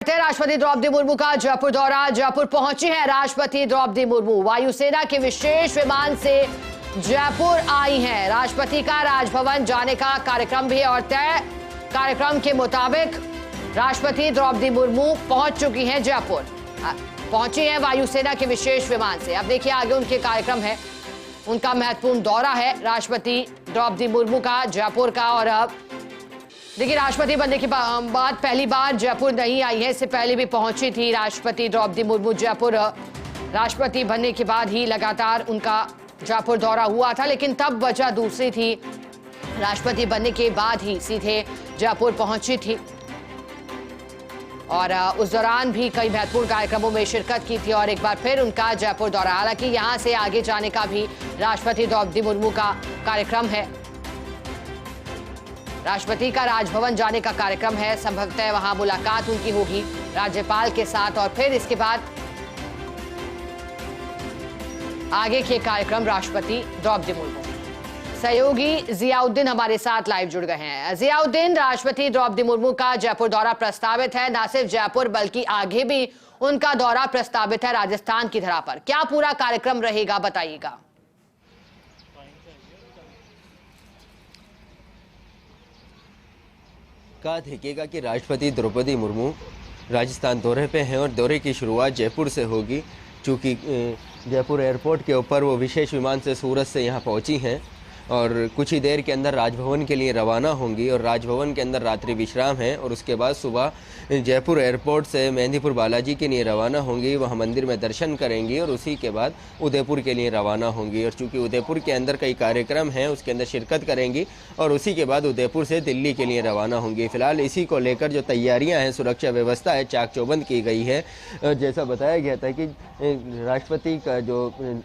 राष्ट्रपति द्रौपदी मुर्मू का जयपुर दौरा। जयपुर पहुंची है राष्ट्रपति द्रौपदी मुर्मू। वायुसेना के विशेष विमान से जयपुर आई हैं। राष्ट्रपति का राजभवन जाने का कार्यक्रम भी और तय। कार्यक्रम के मुताबिक राष्ट्रपति द्रौपदी मुर्मू पहुंच चुकी हैं जयपुर। पहुंची हैं वायुसेना के विशेष विमान से। अब देखिए आगे उनके कार्यक्रम है, उनका महत्वपूर्ण दौरा है राष्ट्रपति द्रौपदी मुर्मू का जयपुर का। और अब देखिए राष्ट्रपति बनने के बाद पहली बार जयपुर नहीं आई है, इससे पहले भी पहुंची थी राष्ट्रपति द्रौपदी मुर्मू जयपुर। राष्ट्रपति बनने के बाद ही लगातार उनका जयपुर दौरा हुआ था, लेकिन तब वजह दूसरी थी। राष्ट्रपति बनने के बाद ही सीधे जयपुर पहुंची थी और उस दौरान भी कई महत्वपूर्ण कार्यक्रमों में शिरकत की थी और एक बार फिर उनका जयपुर दौरा। हालांकि यहां से आगे जाने का भी राष्ट्रपति द्रौपदी मुर्मू का कार्यक्रम है। राष्ट्रपति का राजभवन जाने का कार्यक्रम है। संभवतः वहां मुलाकात उनकी होगी राज्यपाल के साथ और फिर इसके बाद आगे के कार्यक्रम राष्ट्रपति द्रौपदी मुर्मू। सहयोगी जियाउद्दीन हमारे साथ लाइव जुड़ गए हैं। जियाउद्दीन, राष्ट्रपति द्रौपदी मुर्मू का जयपुर दौरा प्रस्तावित है। न सिर्फ जयपुर बल्कि आगे भी उनका दौरा प्रस्तावित है राजस्थान की धरा पर। क्या पूरा कार्यक्रम रहेगा, बताइएगा। कहा देखिएगा कि राष्ट्रपति द्रौपदी मुर्मू राजस्थान दौरे पे हैं और दौरे की शुरुआत जयपुर से होगी। चूँकि जयपुर एयरपोर्ट के ऊपर वो विशेष विमान से सूरत से यहाँ पहुँची हैं और कुछ ही देर के अंदर राजभवन के लिए रवाना होंगी और राजभवन के अंदर रात्रि विश्राम है और उसके बाद सुबह जयपुर एयरपोर्ट से मेहंदीपुर बालाजी के लिए रवाना होंगी। वहाँ मंदिर में दर्शन करेंगी और उसी के बाद उदयपुर के लिए रवाना होंगी। और चूँकि उदयपुर के अंदर कई कार्यक्रम हैं उसके अंदर शिरकत करेंगी और उसी के बाद उदयपुर से दिल्ली के लिए रवाना होंगी। फिलहाल इसी को लेकर जो तैयारियाँ हैं, सुरक्षा व्यवस्था है, चाक चौबंद की गई है। जैसा बताया गया था कि राष्ट्रपति का जो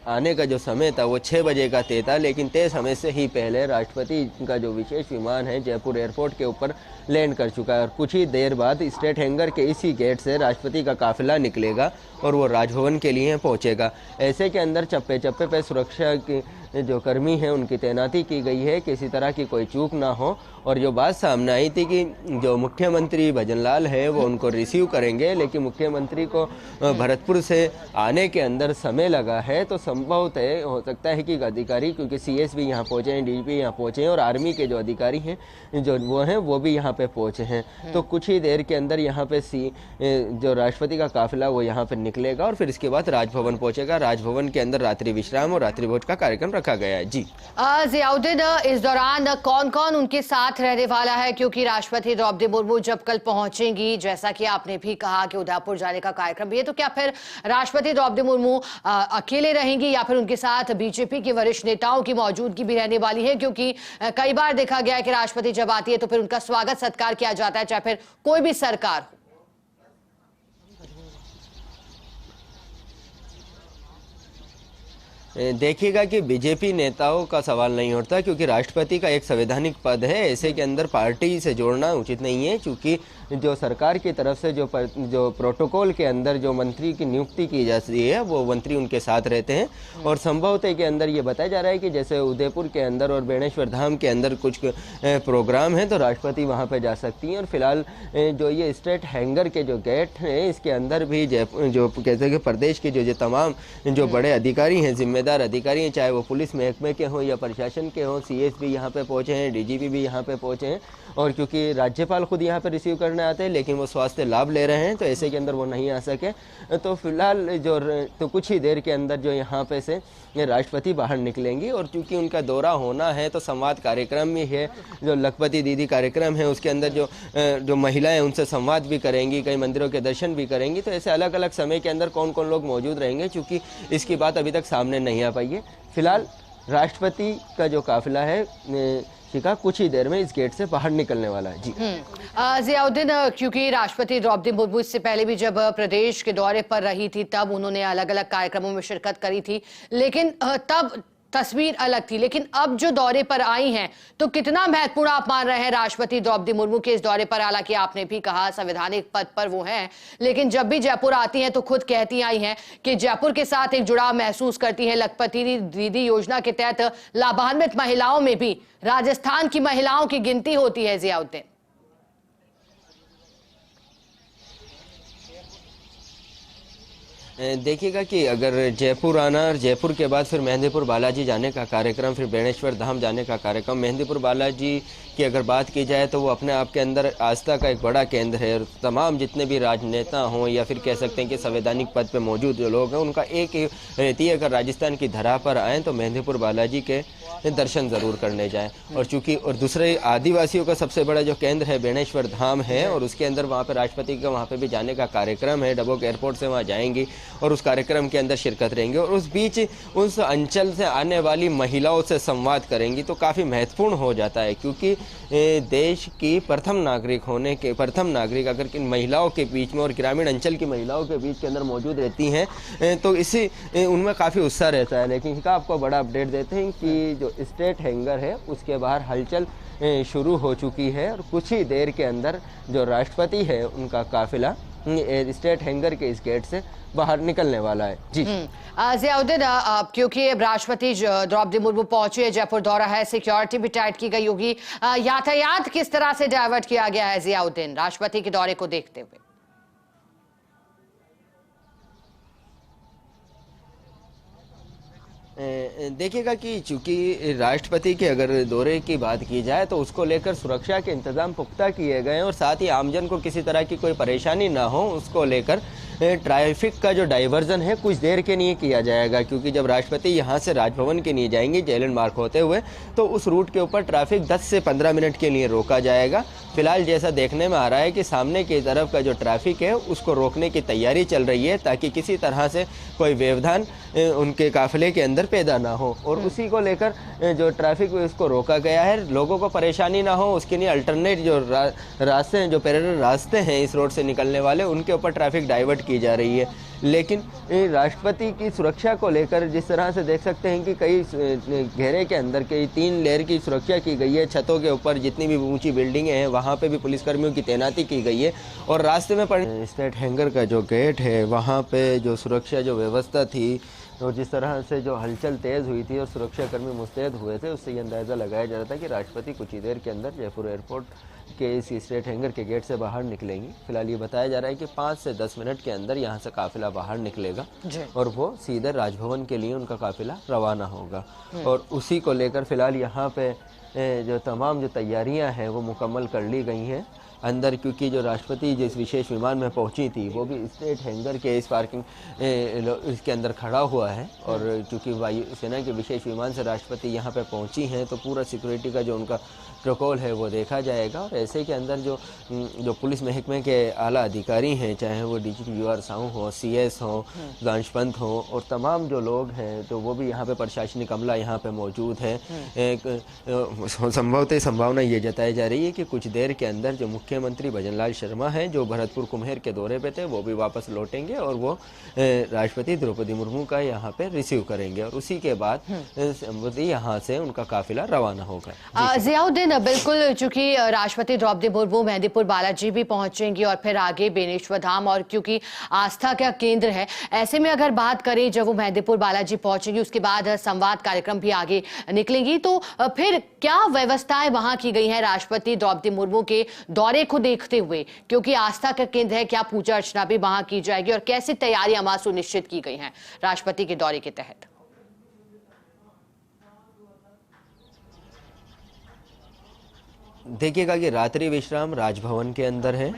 आने का जो समय था वो 6 बजे का तय था, लेकिन तय समय से ही पहले राष्ट्रपति का जो विशेष विमान है जयपुर एयरपोर्ट के ऊपर लैंड कर चुका है और कुछ ही देर बाद स्टेट हैंगर के इसी गेट से राष्ट्रपति का काफिला निकलेगा और वो राजभवन के लिए पहुंचेगा। ऐसे के अंदर चप्पे चप्पे पे सुरक्षा की जो कर्मी हैं उनकी तैनाती की गई है, किसी तरह की कोई चूक ना हो। और जो बात सामने आई थी कि जो मुख्यमंत्री भजनलाल है वो उनको रिसीव करेंगे, लेकिन मुख्यमंत्री को भरतपुर से आने के अंदर समय लगा है, तो संभवतः हो सकता है कि अधिकारी, क्योंकि CS भी यहाँ पहुँचे हैं, DGP यहाँ पहुँचे हैं और आर्मी के जो अधिकारी हैं जो वो भी यहाँ पे पहुँचे हैं। तो कुछ ही देर के अंदर यहाँ पे जो राष्ट्रपति का काफिला वो यहाँ पे निकलेगा और फिर इसके बाद राजभवन पहुँचेगा। राजभवन के अंदर रात्रि विश्राम और रात्रि भोज का कार्यक्रम रखा गया है। जी जियाउद्दीन, इस दौरान कौन कौन उनके साथ रहने वाला है, क्योंकि राष्ट्रपति द्रौपदी मुर्मू जब कल पहुंचेंगी, जैसा कि आपने भी कहा कि उदयपुर जाने का कार्यक्रम भी है, तो क्या फिर राष्ट्रपति द्रौपदी मुर्मू अकेले रहेंगी या फिर उनके साथ बीजेपी के वरिष्ठ नेताओं की मौजूदगी भी रहने वाली है? क्योंकि कई बार देखा गया है कि राष्ट्रपति जब आती है तो फिर उनका स्वागत सत्कार किया जाता है, चाहे फिर कोई भी सरकार हो। देखिएगा कि बीजेपी नेताओं का सवाल नहीं उठता, क्योंकि राष्ट्रपति का एक संवैधानिक पद है। ऐसे के अंदर पार्टी से जोड़ना उचित नहीं है, क्योंकि जो सरकार की तरफ से जो प्रोटोकॉल के अंदर जो मंत्री की नियुक्ति की जाती है वो मंत्री उनके साथ रहते हैं। और संभवतः के अंदर ये बताया जा रहा है कि जैसे उदयपुर के अंदर और बेणेश्वर धाम के अंदर कुछ प्रोग्राम है तो राष्ट्रपति वहाँ पर जा सकती हैं। और फिलहाल जो ये स्टेट हैंगर के जो गेट हैं इसके अंदर भी जो कहते हैं कि प्रदेश के जो तमाम जो बड़े अधिकारी हैं, जिम्मेदार अधिकारी हैं, चाहे वो पुलिस महकमे के हों या प्रशासन के हों, CS भी यहाँ पे पहुँचे हैं, DGP भी यहाँ पे पहुँचे हैं। और क्योंकि राज्यपाल खुद यहाँ पे रिसीव करने आते हैं, लेकिन वो स्वास्थ्य लाभ ले रहे हैं तो ऐसे के अंदर वो नहीं आ सके। तो फिलहाल तो कुछ ही देर के अंदर जो यहाँ पे से राष्ट्रपति बाहर निकलेंगी और चूँकि उनका दौरा होना है तो संवाद कार्यक्रम भी है, जो लखपति दीदी कार्यक्रम है उसके अंदर जो महिलाएं उनसे संवाद भी करेंगी, कई मंदिरों के दर्शन भी करेंगी। तो ऐसे अलग अलग समय के अंदर कौन कौन लोग मौजूद रहेंगे, चूँकि इसकी बात अभी तक सामने नहीं आ पाई है। फिलहाल राष्ट्रपति का जो काफिला है शिका कुछ ही देर में इस गेट से बाहर निकलने वाला है। जी जियाउद्दीन, क्योंकि राष्ट्रपति द्रौपदी मुर्मू इससे पहले भी जब प्रदेश के दौरे पर रही थी तब उन्होंने अलग अलग कार्यक्रमों में शिरकत करी थी, लेकिन तब तस्वीर अलग थी। लेकिन अब जो दौरे पर आई हैं तो कितना महत्वपूर्ण आप मान रहे हैं राष्ट्रपति द्रौपदी मुर्मू के इस दौरे पर? हालांकि आपने भी कहा संवैधानिक पद पर वो हैं, लेकिन जब भी जयपुर आती हैं तो खुद कहती आई हैं कि जयपुर के साथ एक जुड़ाव महसूस करती हैं। लखपति दीदी योजना के तहत लाभान्वित महिलाओं में भी राजस्थान की महिलाओं की गिनती होती है। जियाउद्दीन, देखिएगा कि अगर जयपुर आना और जयपुर के बाद फिर मेहंदीपुर बालाजी जाने का कार्यक्रम, फिर बेणेश्वर धाम जाने का कार्यक्रम। मेहंदीपुर बालाजी की अगर बात की जाए तो वो अपने आप के अंदर आस्था का एक बड़ा केंद्र है और तमाम जितने भी राजनेता हों या फिर कह सकते हैं कि संवैधानिक पद पे मौजूद जो लोग हैं उनका एक ही रहती है, अगर राजस्थान की धरा पर आएँ तो मेहंदीपुर बालाजी के दर्शन ज़रूर करने जाएं। और चूँकि और दूसरे आदिवासियों का सबसे बड़ा जो केंद्र है बेणेश्वर धाम है और उसके अंदर वहाँ पे राष्ट्रपति का वहाँ पे भी जाने का कार्यक्रम है। डबोक एयरपोर्ट से वहाँ जाएंगी और उस कार्यक्रम के अंदर शिरकत रहेंगे और उस बीच उस अंचल से आने वाली महिलाओं से संवाद करेंगी तो काफ़ी महत्वपूर्ण हो जाता है, क्योंकि देश की प्रथम नागरिक अगर किन महिलाओं के बीच में और ग्रामीण अंचल की महिलाओं के बीच के अंदर मौजूद रहती हैं तो इसी उनमें काफ़ी उत्साह रहता है। लेकिन इसका आपको बड़ा अपडेट देते हैं कि जो स्टेट हैंगर है उसके बाहर हलचल शुरू हो चुकी है और कुछ ही देर के अंदर जो राष्ट्रपति है उनका काफिला स्टेट हैंगर के इस गेट से बाहर निकलने वाला है। जी जियाउद्दीन, क्योंकि राष्ट्रपति द्रौपदी मुर्मू पहुंची है, जयपुर दौरा है, सिक्योरिटी भी टाइट की गई होगी, यातायात किस तरह से डाइवर्ट किया गया है जियाउद्दीन राष्ट्रपति के दौरे को देखते हुए? देखिएगा कि चूंकि राष्ट्रपति के अगर दौरे की बात की जाए तो उसको लेकर सुरक्षा के इंतजाम पुख्ता किए गए हैं और साथ ही आमजन को किसी तरह की कोई परेशानी ना हो उसको लेकर ट्रैफिक का जो डाइवर्जन है कुछ देर के लिए किया जाएगा, क्योंकि जब राष्ट्रपति यहाँ से राजभवन के लिए जाएंगे जेएलएन मार्ग होते हुए तो उस रूट के ऊपर ट्रैफिक 10 से 15 मिनट के लिए रोका जाएगा। फिलहाल जैसा देखने में आ रहा है कि सामने की तरफ का जो ट्रैफिक है उसको रोकने की तैयारी चल रही है ताकि किसी तरह से कोई व्यवधान उनके काफिले के अंदर पैदा ना हो और उसी को लेकर जो ट्रैफिक उसको रोका गया है। लोगों को परेशानी ना हो उसके लिए अल्टरनेट जो रास्ते हैं, जो पैरेलल रास्ते हैं इस रोड से निकलने वाले, उनके ऊपर ट्रैफिक डाइवर्ट की जा रही है। लेकिन राष्ट्रपति की सुरक्षा को लेकर जिस तरह से देख सकते हैं कि कई घेरे के अंदर कई 3 लेयर की सुरक्षा की गई है। छतों के ऊपर जितनी भी ऊंची बिल्डिंगें हैं वहाँ पे भी पुलिसकर्मियों की तैनाती की गई है और रास्ते में पड़े स्टेट हैंगर का जो गेट है वहाँ पे जो सुरक्षा जो व्यवस्था थी और जिस तरह से जो हलचल तेज़ हुई थी और सुरक्षाकर्मी मुस्तैद हुए थे उससे ये अंदाज़ा लगाया जा रहा था कि राष्ट्रपति कुछ ही देर के अंदर जयपुर एयरपोर्ट के इस स्टेट हैंगर के गेट से बाहर निकलेंगी। फिलहाल ये बताया जा रहा है कि 5 से 10 मिनट के अंदर यहाँ से काफिला बाहर निकलेगा और वो सीधे राजभवन के लिए उनका काफिला रवाना होगा और उसी को लेकर फिलहाल यहाँ पे जो तमाम जो तैयारियाँ हैं वो मुकम्मल कर ली गई हैं अंदर, क्योंकि जो राष्ट्रपति जिस विशेष विमान में पहुंची थी वो भी स्टेट हैंगर के इस पार्किंग इसके अंदर खड़ा हुआ है और क्योंकि वायुसेना के विशेष विमान से राष्ट्रपति यहाँ पे पहुंची हैं तो पूरा सिक्योरिटी का जो उनका प्रोटोकॉल है वो देखा जाएगा और ऐसे के अंदर जो पुलिस महकमे के आला अधिकारी हैं, चाहे वो डीजीपी यूआर साहू हो, सीएस हो, गांश पंत हो और तमाम जो लोग हैं तो वो भी यहाँ पे प्रशासनिक अमला यहाँ पे मौजूद है। संभवतः संभावना ये जताई जा रही है कि कुछ देर के अंदर जो मुख्यमंत्री भजनलाल शर्मा हैं जो भरतपुर कुम्हेर के दौरे पे थे वो भी वापस लौटेंगे और वो राष्ट्रपति द्रौपदी मुर्मू का यहाँ पे रिसीव करेंगे और उसी के बाद यहाँ से उनका काफिला रवाना होगा। जियाउद्दीन, बिल्कुल, चूंकि राष्ट्रपति द्रौपदी मुर्मू मेहंदीपुर बालाजी भी पहुंचेंगी और फिर आगे बेणेश्वर धाम और क्योंकि आस्था का केंद्र है, ऐसे में अगर बात करें जब वो मेहंदीपुर बालाजी पहुंचेंगी उसके बाद संवाद कार्यक्रम भी आगे निकलेंगी तो फिर क्या व्यवस्थाएं वहां की गई हैं राष्ट्रपति द्रौपदी मुर्मू के दौरे को देखते हुए, क्योंकि आस्था का केंद्र है, क्या पूजा अर्चना भी वहां की जाएगी और कैसी तैयारियां वहां सुनिश्चित की गई हैं राष्ट्रपति के दौरे के तहत? देखिएगा कि रात्रि विश्राम राजभवन के अंदर है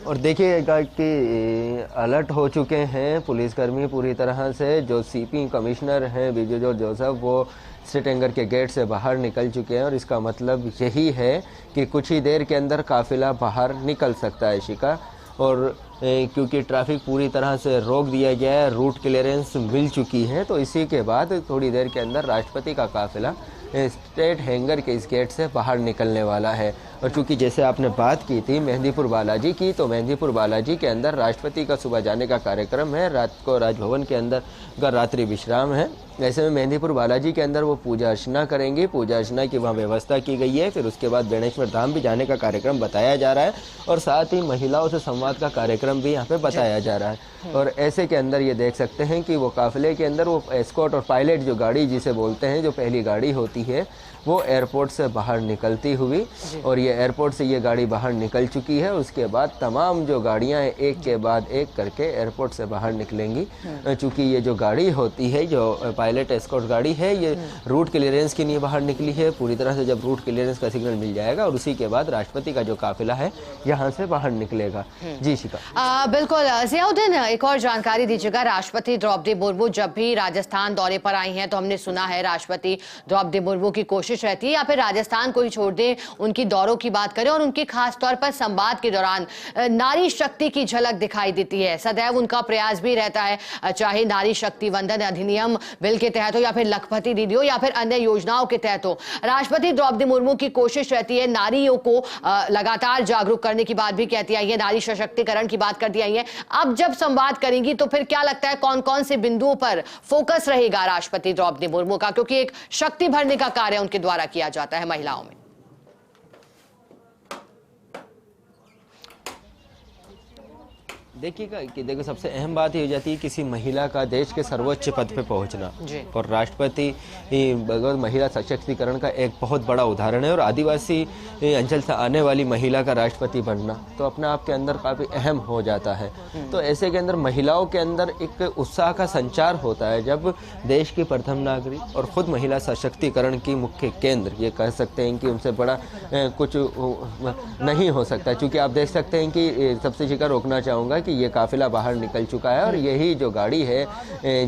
और देखिएगा कि अलर्ट हो चुके हैं पुलिसकर्मी पूरी तरह से। जो सीपी कमिश्नर हैं विजय जॉर्ज जोसेफ वो स्टेट हैंगर के गेट से बाहर निकल चुके हैं और इसका मतलब यही है कि कुछ ही देर के अंदर काफिला बाहर निकल सकता है शिका और क्योंकि ट्रैफिक पूरी तरह से रोक दिया गया है, रूट क्लियरेंस मिल चुकी है तो इसी के बाद थोड़ी देर के अंदर राष्ट्रपति का काफिला स्टेट हैंगर के इस गेट से बाहर निकलने वाला है। और चूँकि जैसे आपने बात की थी मेहंदीपुर बालाजी की, तो मेहंदीपुर बालाजी के अंदर राष्ट्रपति का सुबह जाने का कार्यक्रम है, रात को राजभवन के अंदर का रात्रि विश्राम है। ऐसे में मेहंदीपुर बालाजी के अंदर वो पूजा अर्चना करेंगे, पूजा अर्चना की वहाँ व्यवस्था की गई है। फिर उसके बाद बेणेश्वर धाम भी जाने का कार्यक्रम बताया जा रहा है और साथ ही महिलाओं से संवाद का कार्यक्रम भी यहाँ पे बताया जा रहा है। और ऐसे के अंदर ये देख सकते हैं कि वो काफिले के अंदर वो एस्कॉर्ट और पायलट जो गाड़ी जिसे बोलते हैं, जो पहली गाड़ी होती है वो एयरपोर्ट से बाहर निकलती हुई, और ये एयरपोर्ट से ये गाड़ी बाहर निकल चुकी है। उसके बाद तमाम जो गाड़ियां हैं एक के बाद एक करके एयरपोर्ट से बाहर निकलेंगी। चूँकि ये जो गाड़ी होती है, जो पायलट एस्कॉर्ट गाड़ी है, ये रूट क्लियरेंस के लिए बाहर निकली है पूरी तरह से। जब रूट क्लियरेंस का सिग्नल मिल जाएगा और उसी के बाद राष्ट्रपति का जो काफिला है यहाँ से बाहर निकलेगा। जी शिखा। बिल्कुल जियाउद्दीन, एक और जानकारी दीजिएगा। राष्ट्रपति द्रौपदी मुर्मू जब भी राजस्थान दौरे पर आई हैं तो हमने सुना है राष्ट्रपति द्रौपदी मुर्मू की कोशिश रहती है या फिर राजस्थान को ही छोड़ दें, उनकी दौरों की बात करें और उनके खास तौर पर संवाद के दौरान नारी शक्ति की झलक दिखाई देती है। सदैव उनका प्रयास भी रहता है, चाहे नारी शक्ति वंदन अधिनियम बिल के तहत हो या फिर लखपति दीदी हो या फिर अन्य योजनाओं के तहत हो। राष्ट्रपति द्रौपदी मुर्मू की कोशिश रहती है नारियों को लगातार जागरूक करने की बात भी कहती आई है, नारी सशक्तिकरण की बात करती आई है। अब जब संवाद करेंगी तो फिर क्या लगता है कौन कौन से बिंदुओं पर फोकस रहेगा राष्ट्रपति द्रौपदी मुर्मू का, क्योंकि एक शक्ति भरने का कार्य उनके द्वारा किया जाता है महिलाओं में। देखिएगा कि देखो, सबसे अहम बात ये हो जाती है किसी महिला का देश के सर्वोच्च पद पे पहुंचना, और राष्ट्रपति महिला सशक्तिकरण का एक बहुत बड़ा उदाहरण है। और आदिवासी अंचल से आने वाली महिला का राष्ट्रपति बनना तो अपने आप के अंदर काफ़ी अहम हो जाता है। तो ऐसे के अंदर महिलाओं के अंदर एक उत्साह का संचार होता है जब देश की प्रथम नागरिक और ख़ुद महिला सशक्तिकरण की मुख्य केंद्र, ये कह सकते हैं कि उनसे बड़ा कुछ नहीं हो सकता। क्योंकि आप देख सकते हैं कि सबसे शिखर रोकना चाहूँगा कि ये काफिला बाहर निकल चुका है, और यही जो गाड़ी है,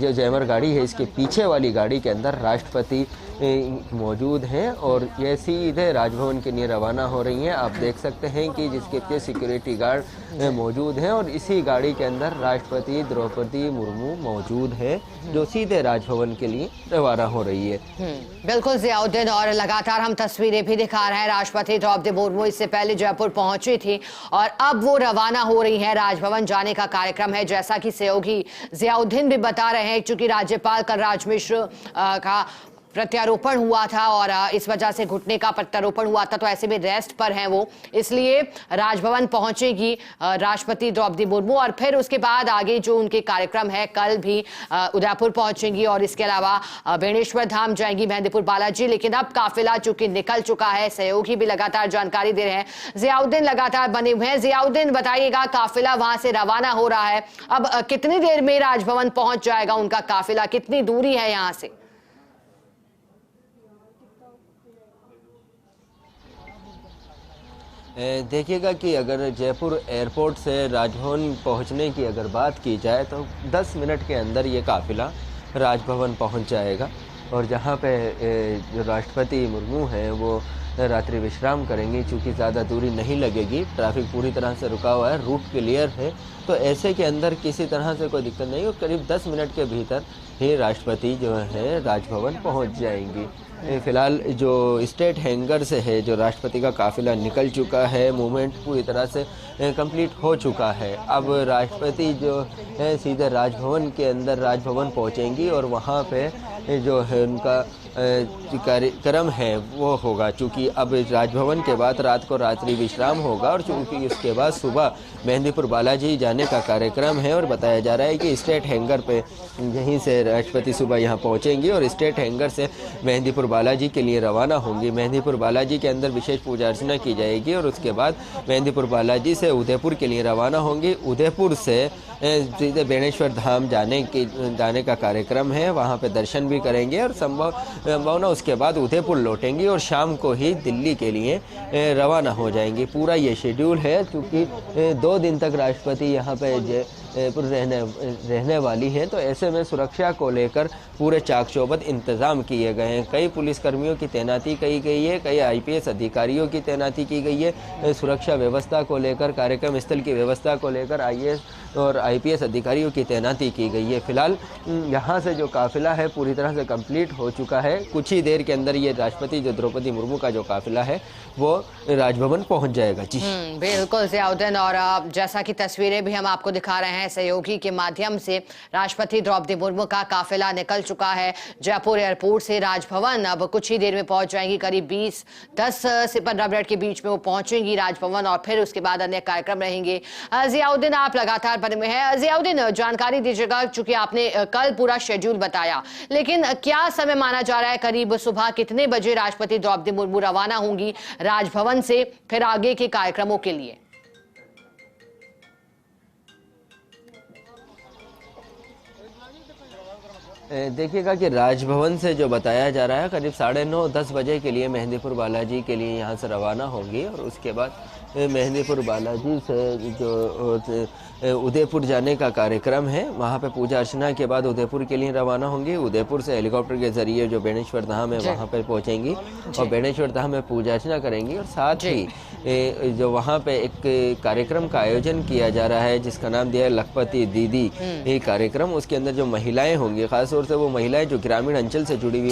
जो जैमर गाड़ी है, इसके पीछे वाली गाड़ी के अंदर राष्ट्रपति मौजूद हैं और ये सीधे राजभवन के लिए रवाना हो रही हैं। आप देख सकते हैं कि जिसके पीछे सिक्योरिटी गार्ड मौजूद हैं, और इसी गाड़ी के अंदर राष्ट्रपति द्रौपदी मुर्मू मौजूद है जो सीधे राजभवन के लिए रवाना हो रही है। बिल्कुल जियाउद्दीन, और लगातार हम तस्वीरें भी दिखा रहे हैं। राष्ट्रपति द्रौपदी मुर्मू इससे पहले जयपुर पहुंची थी और अब वो रवाना हो रही है। राजभवन जाने का कार्यक्रम है, जैसा कि सहयोगी जियाउद्दीन भी बता रहे हैं, क्योंकि राज्यपाल कलराज मिश्र का प्रत्यारोपण हुआ था और इस वजह से घुटने का प्रत्यारोपण हुआ था, तो ऐसे में रेस्ट पर हैं वो, इसलिए राजभवन पहुंचेगी राष्ट्रपति द्रौपदी मुर्मू। और फिर उसके बाद आगे जो उनके कार्यक्रम है, कल भी उदयपुर पहुंचेंगी और इसके अलावा बेणेश्वर धाम जाएंगी, मेहंदीपुर बालाजी। लेकिन अब काफिला चूंकि निकल चुका है, सहयोगी भी लगातार जानकारी दे रहे हैं, जियाउद्दीन लगातार बने हुए हैं। जियाउद्दीन बताइएगा, काफिला वहां से रवाना हो रहा है, अब कितनी देर में राजभवन पहुंच जाएगा उनका काफिला, कितनी दूरी है यहाँ से? देखिएगा कि अगर जयपुर एयरपोर्ट से राजभवन पहुंचने की अगर बात की जाए तो 10 मिनट के अंदर ये काफिला राजभवन पहुंच जाएगा, और जहां पे जो राष्ट्रपति मुर्मू हैं वो रात्रि विश्राम करेंगी। चूँकि ज़्यादा दूरी नहीं लगेगी, ट्रैफिक पूरी तरह से रुका हुआ है, रूट क्लियर है, तो ऐसे के अंदर किसी तरह से कोई दिक्कत नहीं, और करीब 10 मिनट के भीतर ही राष्ट्रपति जो है राजभवन पहुंच जाएंगी। फिलहाल जो स्टेट हैंगर से है, जो राष्ट्रपति का काफिला निकल चुका है, मूवमेंट पूरी तरह से कंप्लीट हो चुका है। अब राष्ट्रपति जो है सीधे राजभवन के अंदर राजभवन पहुंचेंगी और वहां पे जो है उनका कार्यक्रम है वो होगा। चूँकि अब राजभवन के बाद रात को रात्रि विश्राम होगा, और चूँकि उसके बाद सुबह मेहंदीपुर बालाजी जाने का कार्यक्रम है, और बताया जा रहा है कि स्टेट हैंगर पे यहीं से राष्ट्रपति सुबह यहाँ पहुँचेंगी और स्टेट हैंगर से मेहंदीपुर बालाजी के लिए रवाना होंगी। मेहंदीपुर बालाजी के अंदर विशेष पूजा अर्चना की जाएगी और उसके बाद मेहंदीपुर बालाजी से उदयपुर के लिए रवाना होंगी। उदयपुर से सीधे बेणेश्वर धाम जाने का कार्यक्रम है, वहाँ पे दर्शन भी करेंगे और संभावना उसके बाद उदयपुर लौटेंगी और शाम को ही दिल्ली के लिए रवाना हो जाएंगी। पूरा ये शेड्यूल है, क्योंकि 2 दिन तक राष्ट्रपति यहाँ पे रहने वाली हैं, तो ऐसे में सुरक्षा को लेकर पूरे चाक चौबंद इंतज़ाम किए गए हैं। कई पुलिसकर्मियों की तैनाती की गई है, कई IPS अधिकारियों की तैनाती की गई है। सुरक्षा व्यवस्था को लेकर, कार्यक्रम स्थल की व्यवस्था को लेकर IAS और IPS अधिकारियों की तैनाती की गई है। फिलहाल यहाँ से जो काफिला है पूरी तरह से कंप्लीट हो चुका है। कुछ ही देर के अंदर ये राष्ट्रपति जो द्रौपदी मुर्मू का जो काफिला है वो राजभवन पहुँच जाएगा। जी बिल्कुल जियाउद्दीन, और जैसा कि तस्वीरें भी हम आपको दिखा रहे हैं सहयोगी के माध्यम से, राष्ट्रपति द्रौपदी मुर्मू का काफिला निकल चुका है जयपुर एयरपोर्ट से राजभवन। अब कुछ ही देर में पहुंच जाएंगी, करीब 10 से 15 मिनट के बीच में वो पहुंचेंगी राजभवन, और फिर उसके बाद अन्य कार्यक्रम रहेंगे। जियाउद्दीन, आप लगातार हमारे पद में है। जियाउद्दीन, जानकारी दीजिएगा, चूंकि आपने कल पूरा शेड्यूल बताया, लेकिन क्या समय माना जा रहा है? करीब सुबह कितने बजे राष्ट्रपति द्रौपदी मुर्मू रवाना होंगी राजभवन से फिर आगे के कार्यक्रमों के लिए? देखिएगा कि राजभवन से जो बताया जा रहा है करीब 9:30-10 बजे के लिए मेहंदीपुर बालाजी के लिए यहाँ से रवाना होंगी और उसके बाद मेहंदीपुर बालाजी से जो उदयपुर जाने का कार्यक्रम है, वहाँ पे पूजा अर्चना के बाद उदयपुर के लिए रवाना होंगी। उदयपुर से हेलीकॉप्टर के जरिए जो बेणेश्वर धाम है वहाँ पे पहुँचेंगी और बेणेश्वर धाम में पूजा अर्चना करेंगी और साथ ही जो वहाँ पे एक कार्यक्रम का आयोजन किया जा रहा है जिसका नाम दिया है लखपति दीदी ये कार्यक्रम, उसके अंदर जो महिलाएं होंगी, खासतौर से वो महिलाएं जो ग्रामीण अंचल से जुड़ी हुई